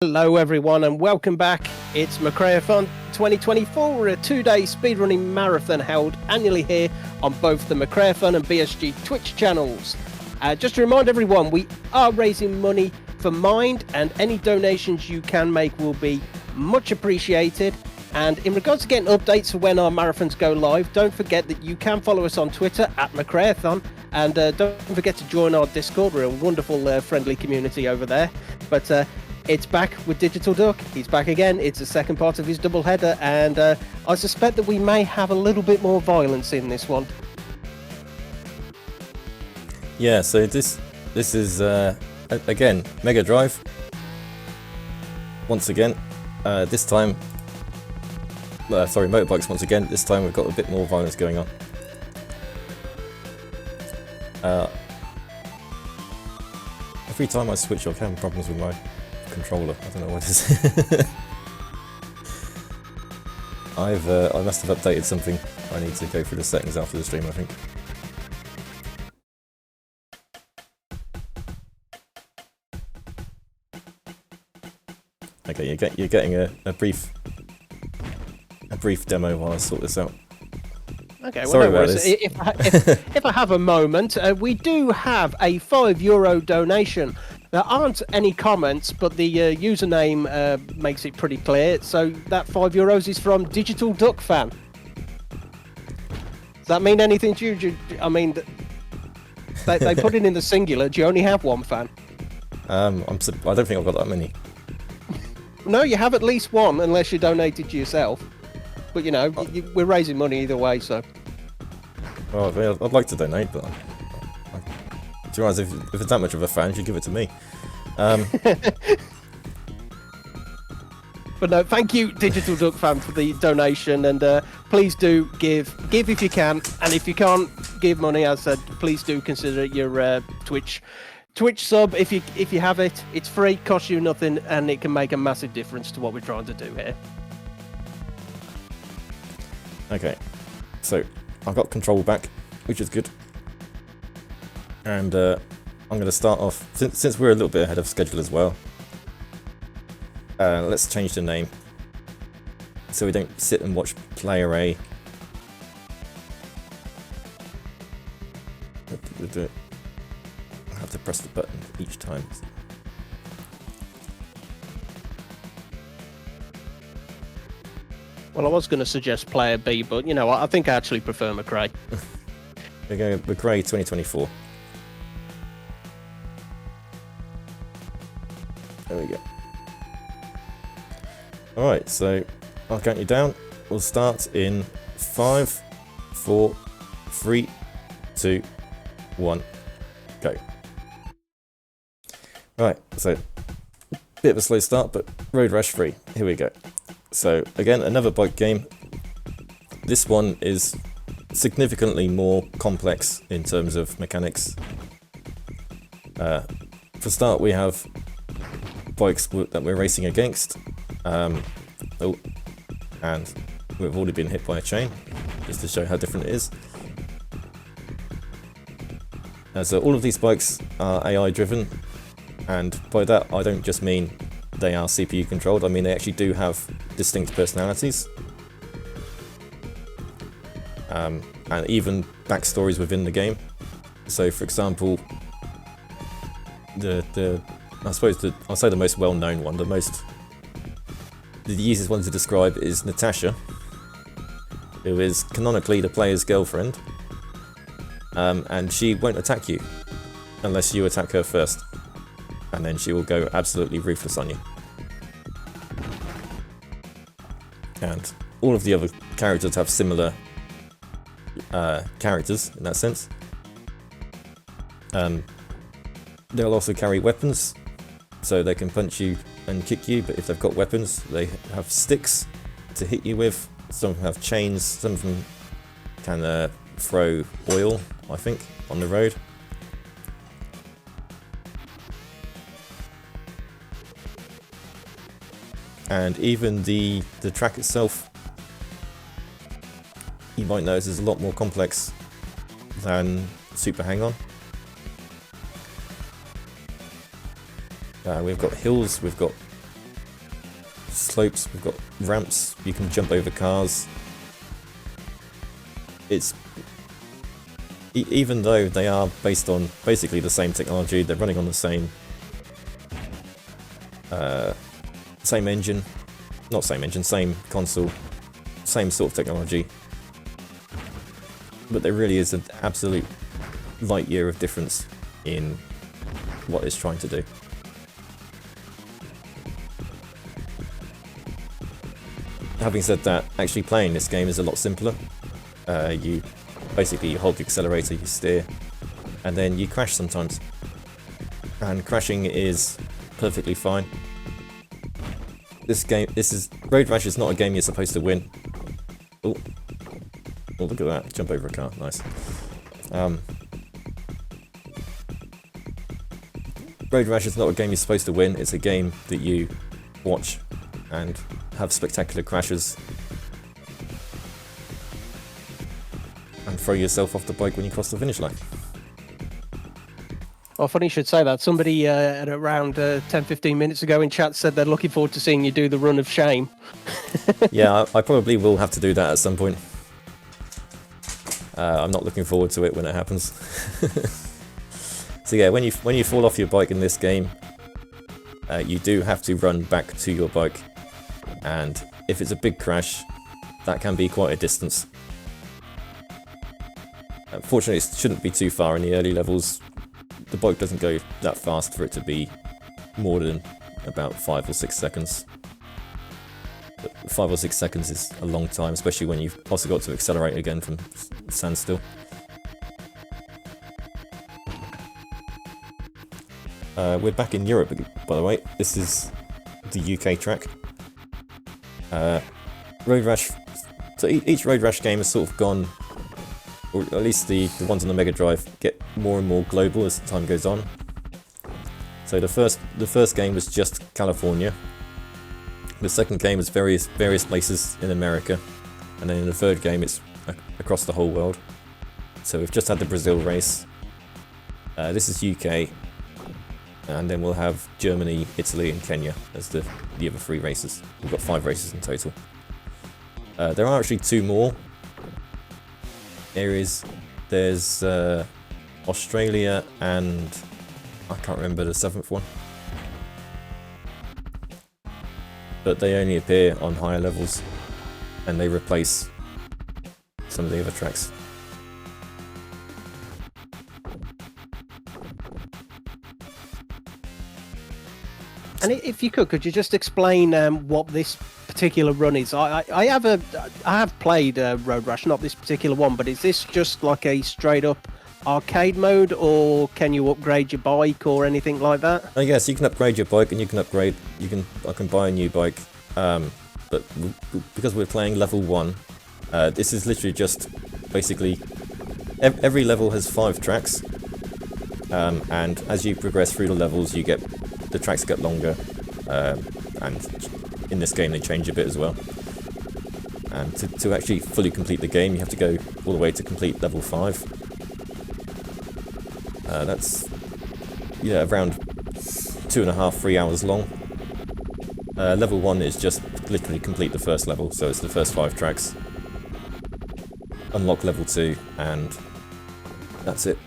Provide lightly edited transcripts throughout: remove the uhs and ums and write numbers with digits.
Hello everyone and welcome back. It's McRaeathon 2024, a two-day speedrunning marathon held annually here on both the McRaeathon and BSG Twitch channels. Just to remind everyone, we are raising money for Mind, and any donations you can make will be much appreciated. And in regards to getting updates for when our marathons go live, don't forget that you can follow us on Twitter at McRaeathon, and don't forget to join our Discord. We're a wonderful friendly community over there. But it's back with DigitalDuck. He's back again. It's the second part of his double header, and I suspect that we may have a little bit more violence in this one. Yeah, so this is again Mega Drive. Once again, this time, sorry, motorbikes once again. This time we've got a bit more violence going on. Every time I switch, I'm having problems with my controller. I don't know what it is. I must have updated something. I need to go through the settings after the stream, I think. Okay, you're getting a brief demo while I sort this out. Okay, well, sorry no about worries. this. If I have a moment, we do have a €5 donation. There aren't any comments, but the username makes it pretty clear. So that €5 is from DigitalDuck fan. Does that mean anything to you? I mean, they put it in the singular. Do you only have one fan? I don't think I've got that many. No, you have at least one, unless you donated to yourself. But you know, we're raising money either way, so. Well, I'd like to donate, but do you realize if it's that much of a fan, you should give it to me. But no, thank you, DigitalDuck fan, for the donation, and please do give if you can, and if you can't give money, as I said, please do consider your Twitch sub. If you have it, it's free, costs you nothing, and it can make a massive difference to what we're trying to do here. Okay, so I've got control back, which is good. And I'm going to start off, since we're a little bit ahead of schedule as well, let's change the name so we don't sit and watch player A. I have to press the button each time. Well, I was going to suggest player B, but you know, I think I actually prefer McRae. We're going McRae 2024. There we go. Alright, so I'll count you down. We'll start in 5, 4, 3, 2, 1, go. Right, so bit of a slow start, but Road Rash 3. Here we go. So again, another bike game. This one is significantly more complex in terms of mechanics. For start, we have bikes that we're racing against. And we've already been hit by a chain, just to show how different it is. So all of these bikes are AI driven, and by that I don't just mean they are CPU controlled, I mean they actually do have distinct personalities. And even backstories within the game. So for example, I'll say the most well-known one, the easiest one to describe is Natasha, who is canonically the player's girlfriend, and she won't attack you unless you attack her first, and then she will go absolutely ruthless on you. And all of the other characters have similar characters in that sense. They'll also carry weapons, so they can punch you and kick you, but if they've got weapons, they have sticks to hit you with. Some of them have chains, some of them can throw oil, I think, on the road. And even the track itself, you might notice, is a lot more complex than Super Hang-On. We've got hills, we've got slopes, we've got ramps, you can jump over cars. It's... even though they are based on basically the same technology, they're running on the same engine, not same engine, same console, same sort of technology, but there really is an absolute light year of difference in what it's trying to do. Having said that, actually playing this game is a lot simpler. You basically hold the accelerator, you steer, and then you crash sometimes. And crashing is perfectly fine. Road Rash is not a game you're supposed to win. Oh, look at that, jump over a car, nice. Road Rash is not a game you're supposed to win, it's a game that you watch and have spectacular crashes and throw yourself off the bike when you cross the finish line. Well, funny you should say that. Somebody at around 10-15 minutes ago in chat said they're looking forward to seeing you do the run of shame. Yeah, I probably will have to do that at some point. I'm not looking forward to it when it happens. So yeah, when you fall off your bike in this game, you do have to run back to your bike, and if it's a big crash, that can be quite a distance. Fortunately, it shouldn't be too far in the early levels. The bike doesn't go that fast for it to be more than about 5 or 6 seconds. But 5 or 6 seconds is a long time, especially when you've also got to accelerate again from standstill. We're back in Europe, by the way. This is the UK track. Road Rash. So each Road Rash game has sort of gone, or at least the ones on the Mega Drive, get more and more global as time goes on. So the first game was just California. The second game is various places in America, and then in the third game it's across the whole world. So we've just had the Brazil race. This is UK, and then we'll have Germany, Italy, and Kenya as the other 3 races. We've got 5 races in total. There are actually 2 more areas. There's Australia and I can't remember the 7th one, but they only appear on higher levels and they replace some of the other tracks. And if you could you just explain what this particular run is? I have played Road Rash, not this particular one, but is this just like a straight up arcade mode, or can you upgrade your bike or anything like that? Yes, you can upgrade your bike, and I can buy a new bike. But because we're playing level 1, this is literally just basically every level has 5 tracks, and as you progress through the levels, the tracks get longer, and in this game they change a bit as well. And to actually fully complete the game, you have to go all the way to complete level 5. That's around 2.5-3 hours long. Level 1 is just literally complete the first level, so it's the first 5 tracks. Unlock level 2, and that's it.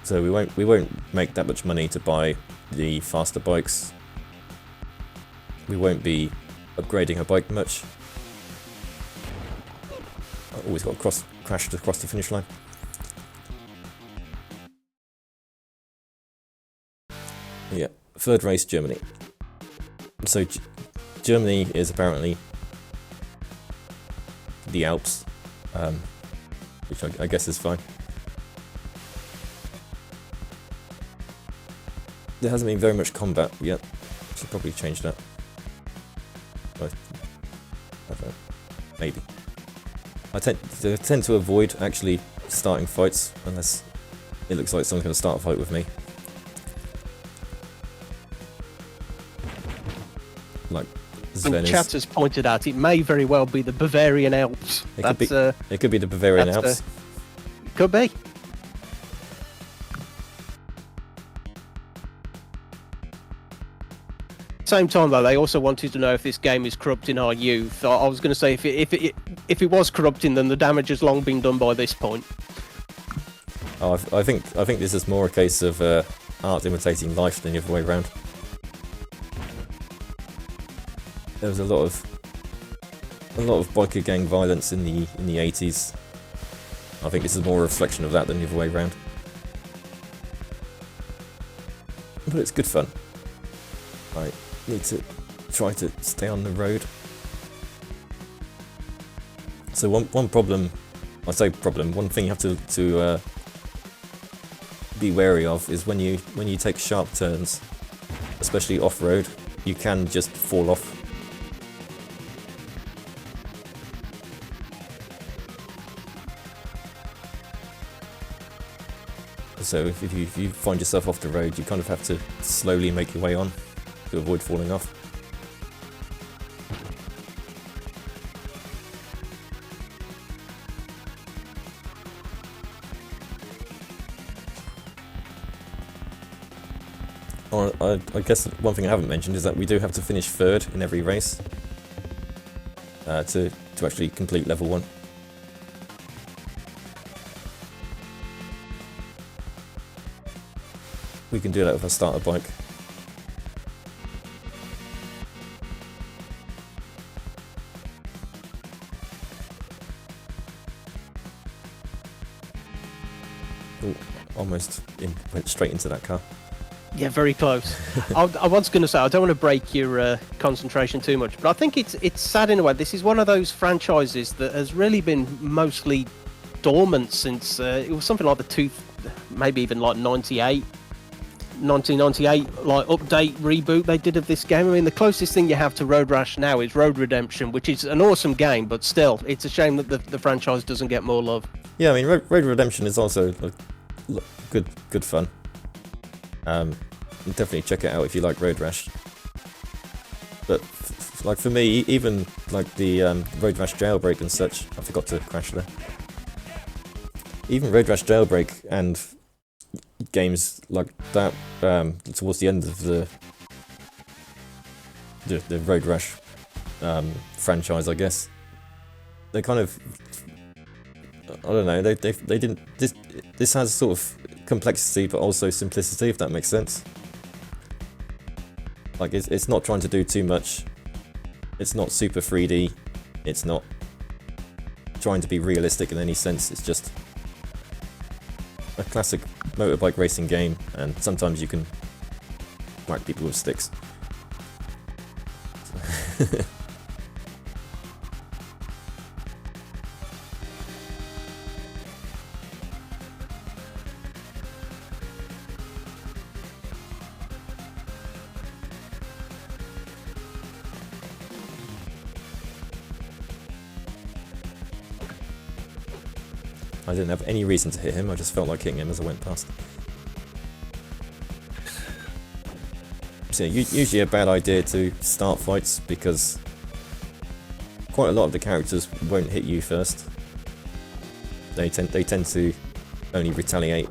So we won't make that much money to buy the faster bikes. We won't be upgrading our bike much. I always got crashed across the finish line. Yeah, third race, Germany. So Germany is apparently the Alps, which I guess is fine. There hasn't been very much combat yet. Should probably change that. I don't know. Maybe. I tend to avoid actually starting fights unless it looks like someone's going to start a fight with me. Like And chat has pointed out, it may very well be the Bavarian Alps. It could be the Bavarian Alps. Could be. same time, though, they also wanted to know if this game is corrupting our youth. I was going to say if it was corrupting, then the damage has long been done by this point. Oh, I think this is more a case of art imitating life than the other way around. There was a lot of biker gang violence in the 80s. I think this is more a reflection of that than the other way around. But it's good fun. I need to try to stay on the road. So one problem, I say problem, one thing you have to be wary of is when you take sharp turns, especially off-road, you can just fall off. So if you find yourself off the road, you kind of have to slowly make your way on to avoid falling off. I guess one thing I haven't mentioned is that we do have to finish third in every race to actually complete level 1. We can do that with a starter bike. Oh, almost went straight into that car. Yeah, very close. I was going to say, I don't want to break your concentration too much, but I think it's sad in a way. This is one of those franchises that has really been mostly dormant since it was something like maybe even like 1998 like update reboot they did of this game. I mean, the closest thing you have to Road Rash now is Road Redemption, which is an awesome game, but still, it's a shame that the franchise doesn't get more love. Yeah, I mean, Road Redemption is also good fun. Definitely check it out if you like Road Rash. But like for me, even like the Road Rash Jailbreak and such, I forgot to crash there. Even Road Rash Jailbreak and games like that towards the end of the Road Rash franchise, I guess, they kind of, I don't know, they didn't, this has sort of complexity but also simplicity, if that makes sense. Like it's not trying to do too much, it's not super 3D, it's not trying to be realistic in any sense, it's just a classic motorbike racing game, and sometimes you can whack people with sticks. I didn't have any reason to hit him, I just felt like hitting him as I went past. So usually a bad idea to start fights, because quite a lot of the characters won't hit you first. They tend to only retaliate.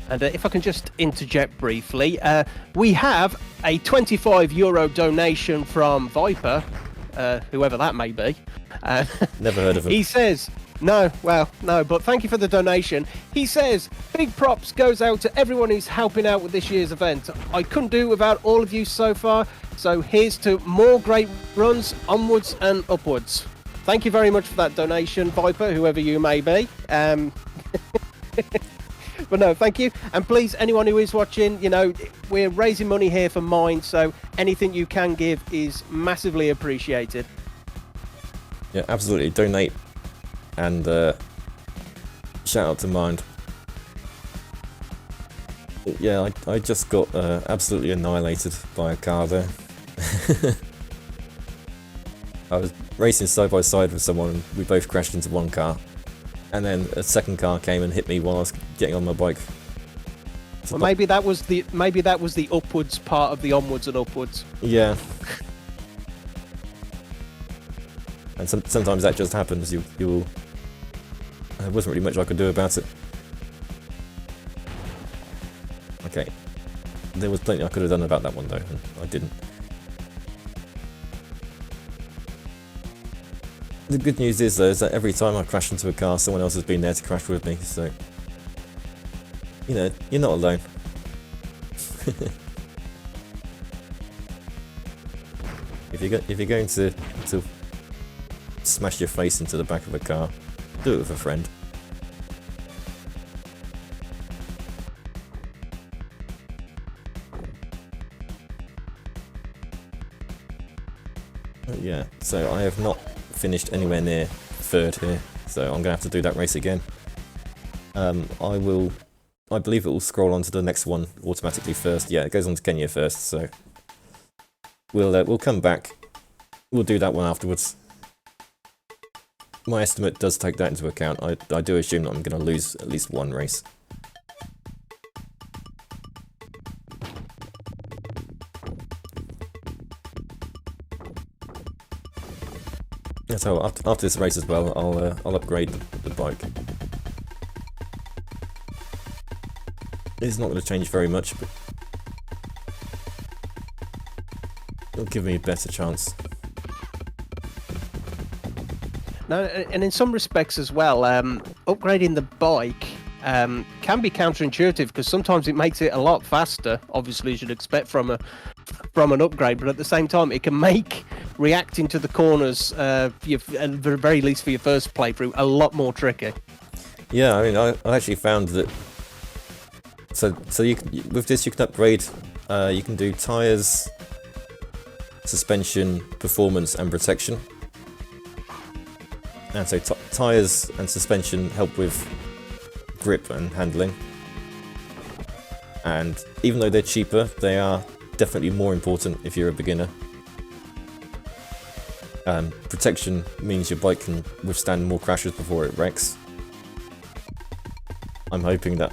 And if I can just interject briefly, we have a €25 donation from Viper, whoever that may be. Never heard of him. He says, no, but thank you for the donation. He says, big props goes out to everyone who's helping out with this year's event. I couldn't do it without all of you so far, so here's to more great runs, onwards and upwards. Thank you very much for that donation, Viper, whoever you may be. But no, thank you. And please, anyone who is watching, you know, we're raising money here for Mind, so anything you can give is massively appreciated. Yeah, absolutely. Donate and shout out to Mind. Yeah, I just got absolutely annihilated by a car there. I was racing side by side with someone, and we both crashed into one car. And then a second car came and hit me while I was getting on my bike. Well, maybe that was the upwards part of the onwards and upwards. Yeah. And sometimes that just happens. There wasn't really much I could do about it. Okay, there was plenty I could have done about that one though, and I didn't. The good news is though, is that every time I crash into a car, someone else has been there to crash with me, so... You know, you're not alone. If you're going to smash your face into the back of a car, do it with a friend. Yeah, so I have not finished anywhere near third here, so I'm gonna have to do that race again. I believe it will scroll on to the next one automatically first. Yeah, it goes on to Kenya first, so we'll come back. We'll do that one afterwards. My estimate does take that into account. I do assume that I'm gonna lose at least one race. So after this race as well, I'll upgrade the bike. It's not going to change very much, but it'll give me a better chance. No, and in some respects as well, upgrading the bike can be counterintuitive because sometimes it makes it a lot faster. Obviously, as you'd expect from an upgrade, but at the same time, it can make reacting to the corners, at the very least for your first playthrough, a lot more tricky. Yeah, I mean, I actually found that. So with this you can upgrade. You can do tyres, suspension, performance, and protection. And so tyres and suspension help with grip and handling. And even though they're cheaper, they are definitely more important if you're a beginner. Protection means your bike can withstand more crashes before it wrecks. I'm hoping that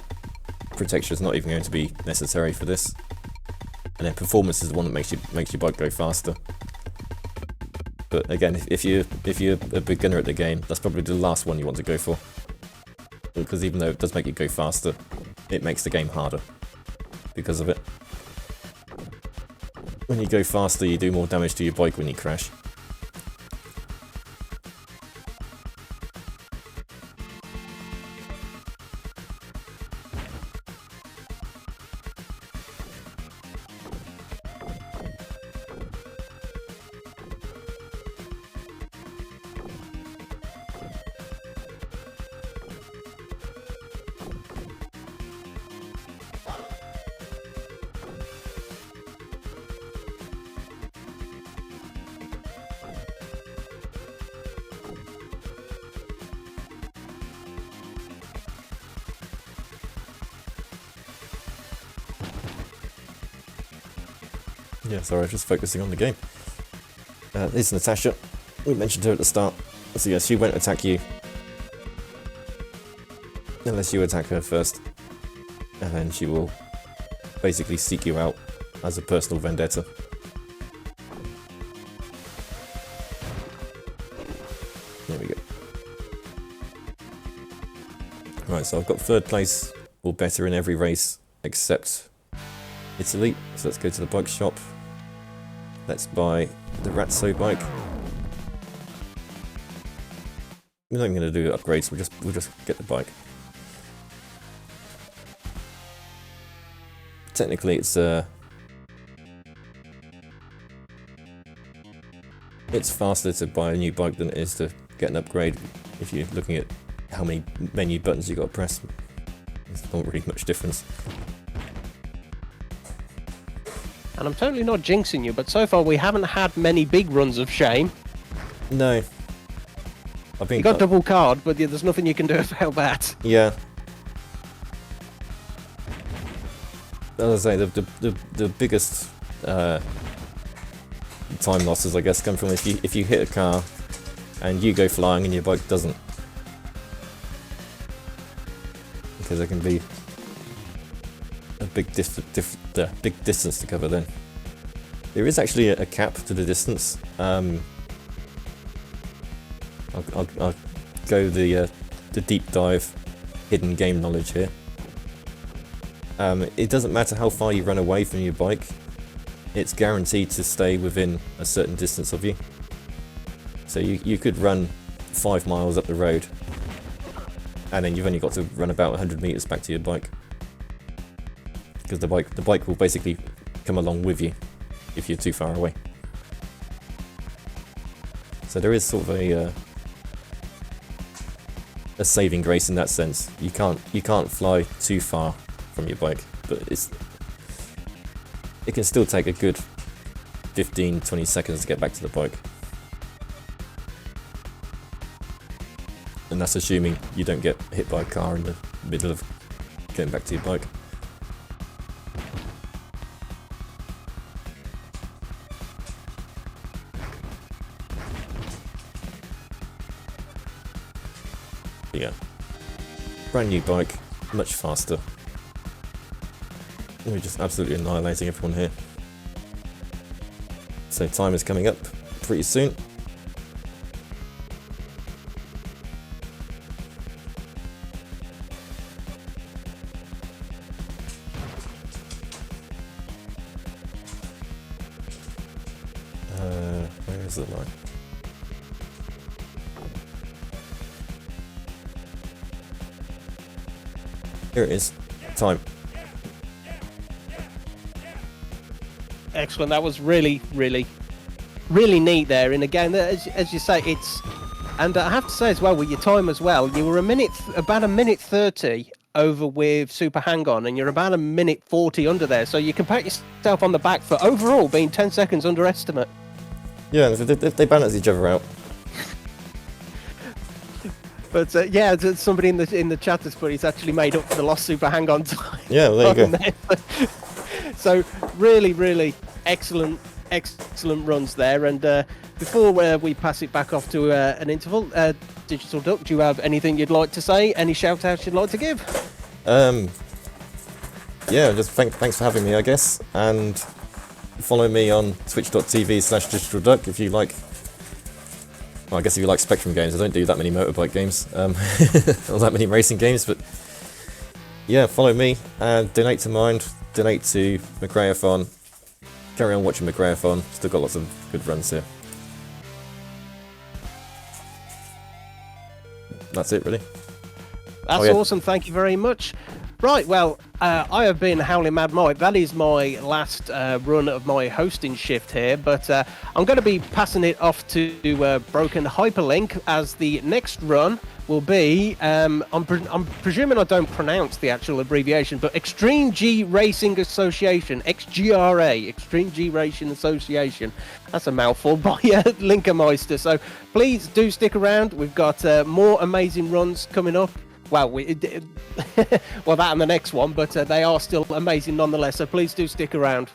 protection is not even going to be necessary for this. And then performance is the one that makes your bike go faster. But again, if you're a beginner at the game, that's probably the last one you want to go for. Because even though it does make it go faster, it makes the game harder because of it. When you go faster, you do more damage to your bike when you crash. Yeah, sorry, I was just focusing on the game. This is Natasha. We mentioned her at the start. So yeah, she won't attack you unless you attack her first. And then she will basically seek you out as a personal vendetta. There we go. Right, so I've got third place or better in every race except Italy. So let's go to the bike shop. Let's buy the Ratso bike. We're not even going to do upgrades, we'll just get the bike. Technically it's faster to buy a new bike than it is to get an upgrade. If you're looking at how many menu buttons you've got to press, there's not really much difference. And I'm totally not jinxing you, but so far we haven't had many big runs of shame. No. You got double card, but there's nothing you can do about that. Yeah. As I say, the biggest time losses, I guess, come from if you hit a car and you go flying and your bike doesn't. Because there can be a big distance to cover then. There is actually a cap to the distance. I'll go the deep dive hidden game knowledge here. It doesn't matter how far you run away from your bike, it's guaranteed to stay within a certain distance of you. So you could run 5 miles up the road, and then you've only got to run about 100 meters back to your bike, because the bike will basically come along with you if you're too far away. So there is sort of a saving grace in that sense. You can't fly too far from your bike, but it can still take a good 15-20 seconds to get back to the bike. And that's assuming you don't get hit by a car in the middle of getting back to your bike. But yeah, brand new bike, much faster. We're just absolutely annihilating everyone here. So time is coming up pretty soon. Where is the line? Here it is. Time. Excellent. That was really, really, really neat there. And again, as you say, it's, and I have to say as well with your time as well, you were about a minute 30 over with Super Hang On, and you're about a minute 40 under there. So you can pat yourself on the back for overall being 10 seconds underestimate. Yeah, they balance each other out. But yeah, somebody in the chat has put he's actually made up for the lost Super Hang On time. Yeah, well, there you go. So really, really excellent runs there. And before we pass it back off to an interval, DigitalDuck, do you have anything you'd like to say? Any shout-outs you'd like to give? Yeah, just thanks for having me, I guess. And follow me on twitch.tv/DigitalDuck if you like. Well, I guess if you like Spectrum games. I don't do that many motorbike games, or that many racing games, but yeah, follow me and donate to Mind, donate to McRaeathon, carry on watching McRaeathon, still got lots of good runs here. That's it, really. That's awesome, thank you very much. Right, well, I have been Howling Mad Mike. That is my last run of my hosting shift here, but I'm going to be passing it off to Broken Hyperlink, as the next run will be, I'm presuming I don't pronounce the actual abbreviation, but Extreme G Racing Association, XGRA, Extreme G Racing Association. That's a mouthful by Linkermeister. So please do stick around. We've got more amazing runs coming up. Well, well, that and the next one, but they are still amazing nonetheless, so please do stick around.